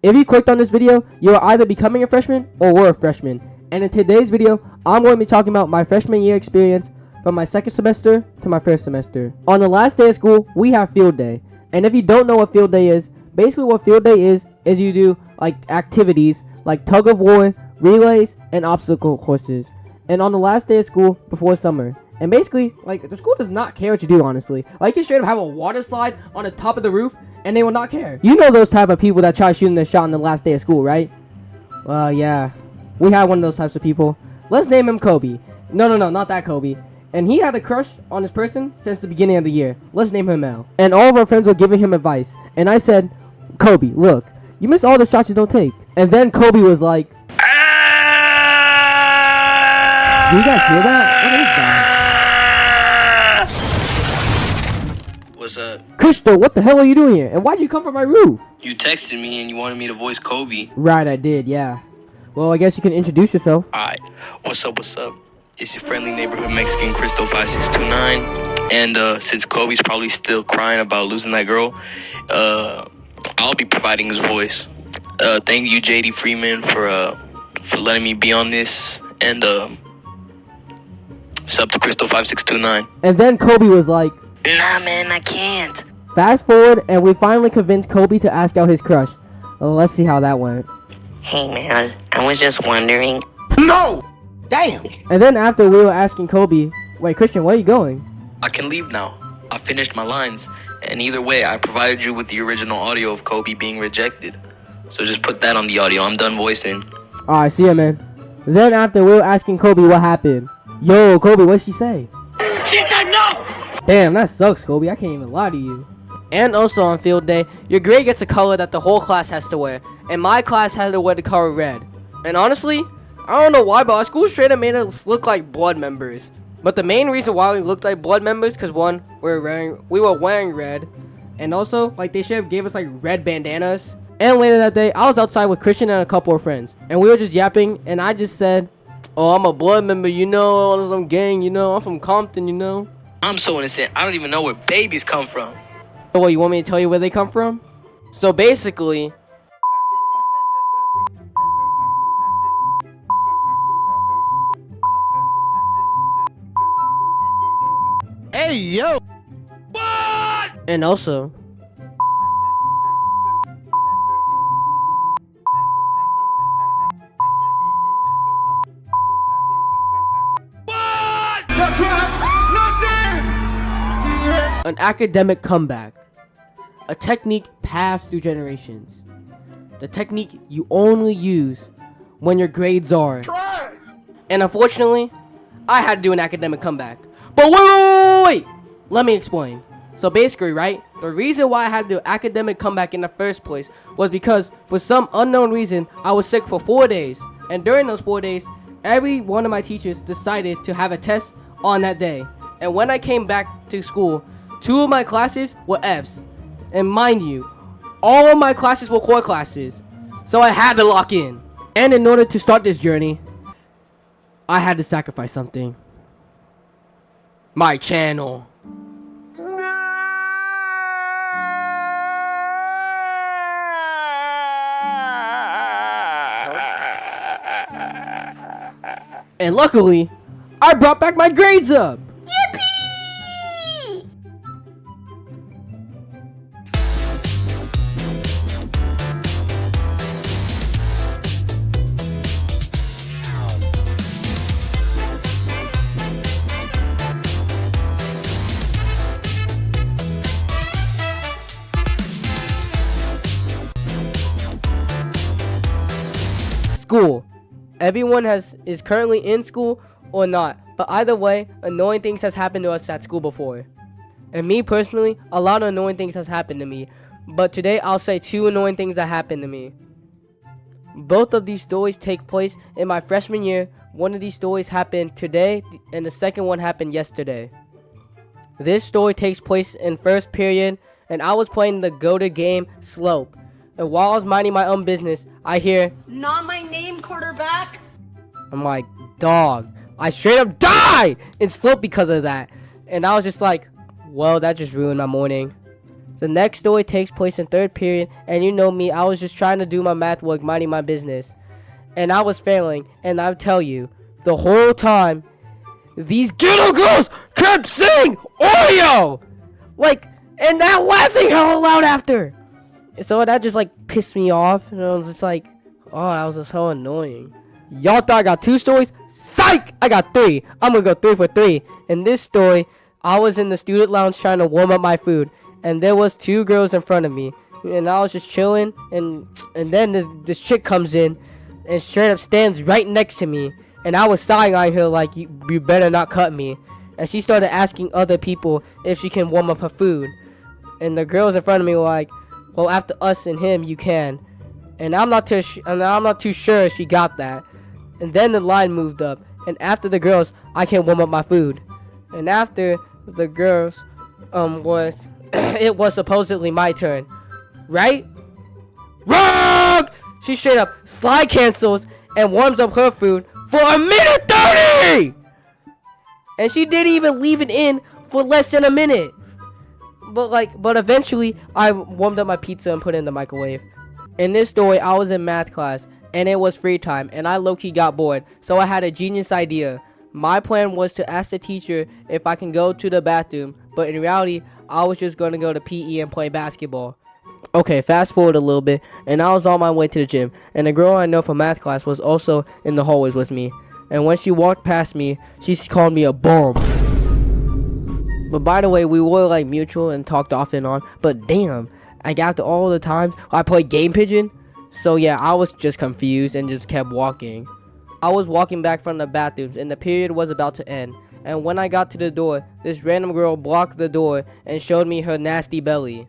If you clicked on this video, you are either becoming a freshman or were a freshman. And in today's video, I'm going to be talking about my freshman year experience from my second semester to my first semester. On the last day of school, we have field day. And if you don't know what field day is, basically what field day is you do like activities like tug of war, relays, and obstacle courses. And on the last day of school before summer. And basically, like, the school does not care what you do, honestly. Like, you straight up have a water slide on the top of the roof, and they will not care. You know those type of people that try shooting their shot on the last day of school, right? Well, yeah. We had one of those types of people. Let's name him Kobe. No, not that Kobe. And he had a crush on this person since the beginning of the year. Let's name him Mel. And all of our friends were giving him advice. And I said, Kobe, look, you miss all the shots you don't take. And then Kobe was like, do you guys hear that? What is that? What's up? Crystal, what the hell are you doing here? And why'd you come from my roof? You texted me and you wanted me to voice Kobe. Right, I did, yeah. Well, I guess you can introduce yourself. Alright, what's up? It's your friendly neighborhood Mexican Crystal 5629. And since Kobe's probably still crying about losing that girl, I'll be providing his voice. Thank you, JD Freeman, for letting me be on this. And sub to Crystal 5629. And then Kobe was like, nah, man, I can't. Fast forward, and we finally convinced Kobe to ask out his crush. Well, let's see how that went. Hey man, I was just wondering. No! Damn! And then after we were asking Kobe, wait, Christian, where are you going? I can leave now. I finished my lines. And either way, I provided you with the original audio of Kobe being rejected. So just put that on the audio. I'm done voicing. Alright, see ya, man. Then after we were asking Kobe what happened. Yo, Kobe, what'd she say? She said no! Damn, that sucks, Kobe. I can't even lie to you. And also on field day, your grade gets a color that the whole class has to wear. And my class had to wear the color red. And honestly, I don't know why, but our school straight up made us look like blood members. But the main reason why we looked like blood members, because one, we were wearing red. And also, like, they should have gave us like red bandanas. And later that day, I was outside with Christian and a couple of friends. And we were just yapping, and I just said, oh, I'm a blood member, you know, I'm some gang, you know, I'm from Compton, you know. I'm so innocent. I don't even know where babies come from. So what, you want me to tell you where they come from? So basically, hey, yo! What? and also, What? That's right! Nothing! an academic comeback. A technique passed through generations. The technique you only use when your grades are. Try! And unfortunately, I had to do an academic comeback. But wait! Let me explain. So basically, right, the reason why I had to do an academic comeback in the first place was because for some unknown reason, I was sick for 4 days. And during those 4 days, every one of my teachers decided to have a test on that day. And when I came back to school, 2 of my classes were Fs. And mind you, all of my classes were core classes. So I had to lock in. And in order to start this journey, I had to sacrifice something. My channel. And luckily, I brought back my grades up. School. Everyone is currently in school or not, but either way, annoying things has happened to us at school before. And me personally, a lot of annoying things has happened to me, but today I'll say 2 annoying things that happened to me. Both of these stories take place in my freshman year. One of these stories happened today, and the second one happened yesterday. This story takes place in first period, and I was playing the go-to game Slope. And while I was minding my own business, I hear, "Not my name, quarterback." I'm like, dog, I straight up died in Slope because of that. And I was just like, well, that just ruined my morning. The next story takes place in third period, and you know me, I was just trying to do my math work, minding my business. And I was failing, and I'll tell you, the whole time, these ghetto girls kept saying Oreo! Like, and not laughing hella loud after. So that just like pissed me off, and I was just like, oh, that was just so annoying. Y'all thought I got 2 stories? Psych! I got 3. I'm gonna go 3 for 3. In this story, I was in the student lounge trying to warm up my food, and there was 2 girls in front of me, and I was just chilling, and then this chick comes in, and straight up stands right next to me, and I was side-eyeing her like, you better not cut me, and she started asking other people if she can warm up her food, and the girls in front of me were like, well, after us and him, you can, and I'm not too sure she got that, and then the line moved up, and after the girls, I can warm up my food, and after the girls, it was supposedly my turn, right? Wrong! She straight up slide cancels and warms up her food for 1:30! And she didn't even leave it in for less than a minute. But eventually, I warmed up my pizza and put it in the microwave. In this story, I was in math class, and it was free time, and I low-key got bored, so I had a genius idea. My plan was to ask the teacher if I can go to the bathroom, but in reality, I was just going to go to PE and play basketball. Okay, fast forward a little bit, and I was on my way to the gym, and a girl I know from math class was also in the hallways with me, and when she walked past me, she called me a bum. But by the way, we were like mutual and talked off and on, but damn, like after all the times I played Game Pigeon, so yeah, I was just confused and just kept walking. I was walking back from the bathrooms, and the period was about to end, and when I got to the door, this random girl blocked the door and showed me her nasty belly.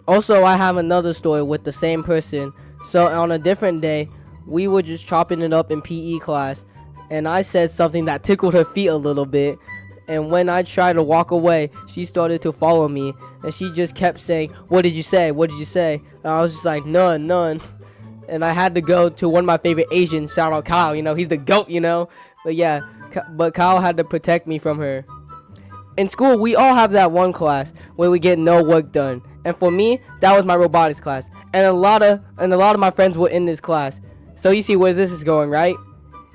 Also, I have another story with the same person. So on a different day, we were just chopping it up in PE class, and I said something that tickled her feet a little bit, and when I tried to walk away, she started to follow me, and she just kept saying, what did you say, what did you say? And I was just like, none, and I had to go to one of my favorite Asians, shout out Kyle, you know, he's the GOAT, you know, but yeah, but Kyle had to protect me from her. In school, we all have that one class where we get no work done. And for me, that was my robotics class. And a lot of my friends were in this class. So you see where this is going, right?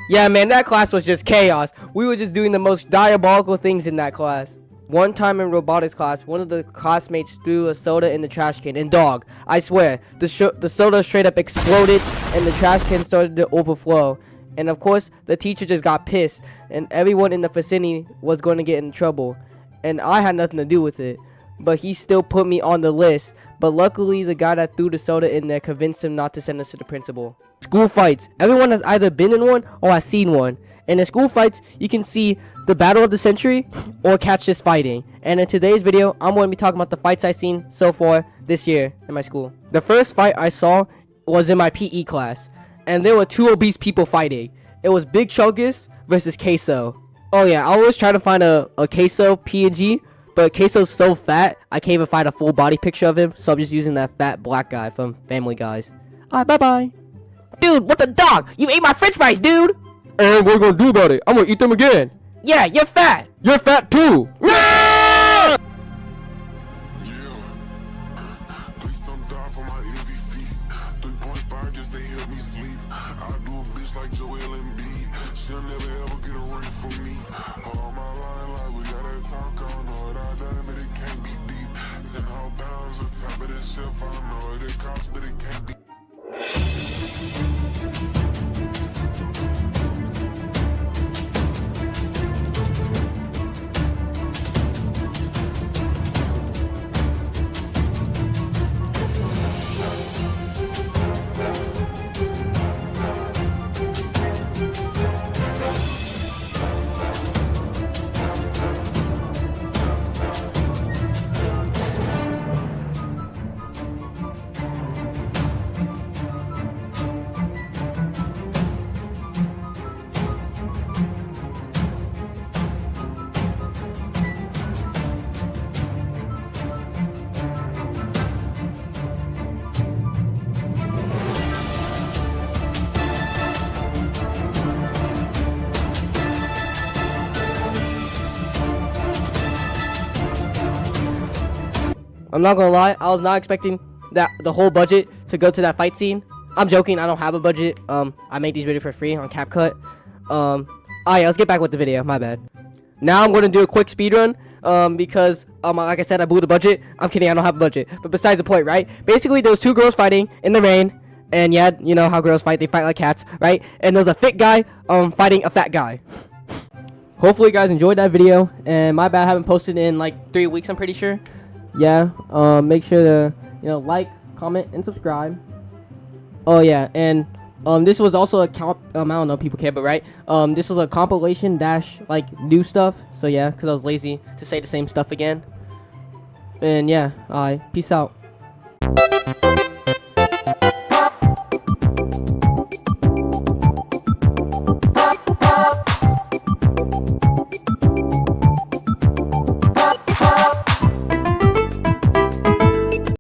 Yeah, man, that class was just chaos. We were just doing the most diabolical things in that class. One time in robotics class, one of the classmates threw a soda in the trash can. And dog, I swear, the soda straight up exploded and the trash can started to overflow. And of course, the teacher just got pissed. And everyone in the vicinity was going to get in trouble. And I had nothing to do with it, but he still put me on the list. But luckily, the guy that threw the soda in there convinced him not to send us to the principal. School fights. Everyone has either been in one or has seen one. And in school fights, you can see the battle of the century or catch this fighting. And in today's video, I'm going to be talking about the fights I've seen so far this year in my school. The first fight I saw was in my PE class, and there were 2 obese people fighting. It was Big Chungus versus Queso. Oh yeah, I always try to find a Queso PNG, but Queso's so fat, I can't even find a full body picture of him, so I'm just using that fat black guy from Family Guys. Alright, bye-bye. Dude, what the dog? You ate my french fries, dude! And what are you gonna do about it? I'm gonna eat them again! Yeah, you're fat! You're fat too! I'm not gonna lie, I was not expecting that the whole budget to go to that fight scene. I'm joking, I don't have a budget. I make these videos for free on CapCut. Alright, let's get back with the video. My bad. Now I'm gonna do a quick speed run. Because like I said, I blew the budget. I'm kidding, I don't have a budget. But besides the point, right? Basically, there was two girls fighting in the rain. And yeah, you know how girls fight, they fight like cats, right? And there was a fit guy fighting a fat guy. Hopefully you guys enjoyed that video. And my bad, I haven't posted in like 3 weeks, I'm pretty sure. Yeah, make sure to, you know, like, comment, and subscribe. Oh yeah, and this was also a I don't know if people care, but right, this was a compilation dash like new stuff. So yeah, because I was lazy to say the same stuff again. And yeah, alright, peace out.